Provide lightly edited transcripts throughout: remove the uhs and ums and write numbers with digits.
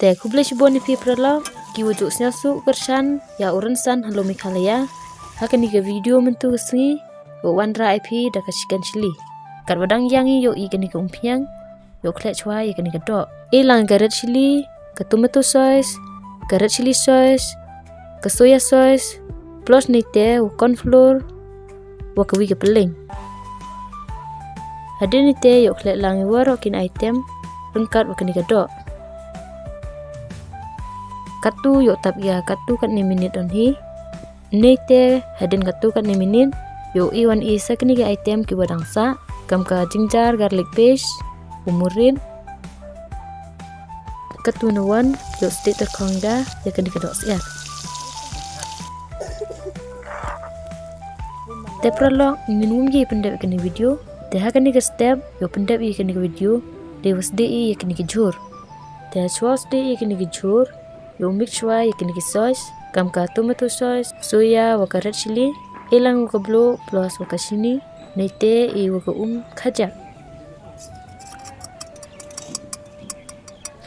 Te kublai shibon ipi prala ki wujud snasu kershan ya uransan halo Meghalaya. Hakan ni ke video mentu kesengi wo wandra ipi da ka chicken chilli. Kat wadang yangi yo i kani ke umpiang yo klet chwa i kani ke dok. Lang ka red chilli, ke tomato sauce, ke red chilli sauce, ke soya sauce, plus ni te wo corn flour wo ke wi ke peling. Hadin ni te yo klet lang waro kin item rengkat wo kani ke dok. Katu yo tap ya katu kat ni minit on hi. Nete hadin katu kat ni minit yo iwan isa kini ke item ki wadang sa kam ka ginger garlic paste umurin katu nawan yo stik terkongda ya kini ke dok siap. Te prolog minum ye pendap kini video te ha kini ke step yo pendap ye kini ke video de was de ye kini ke jur te chwas de ye kini ke jur yo mix chwa ye kini ke sauce kam ka tomato sauce soya wa ka red chilli elang wa ka blue plus wa ka sini nete e wa ka khajak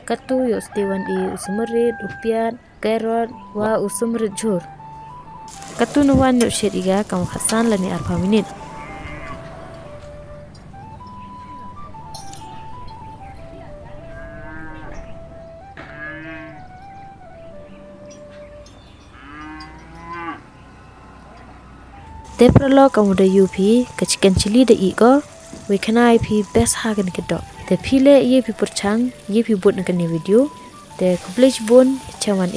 katu yo stewan e usumrit upiat carrot wa usumrit jur katu nuwan yo shet iga kam khasan lani arba minit. Te pralo kamu da yupi ke chicken chilli da iko we kana ipi best hagan ke dok. Te pile ye pi perchang ye pi buat nak ni video te kublej bon cawan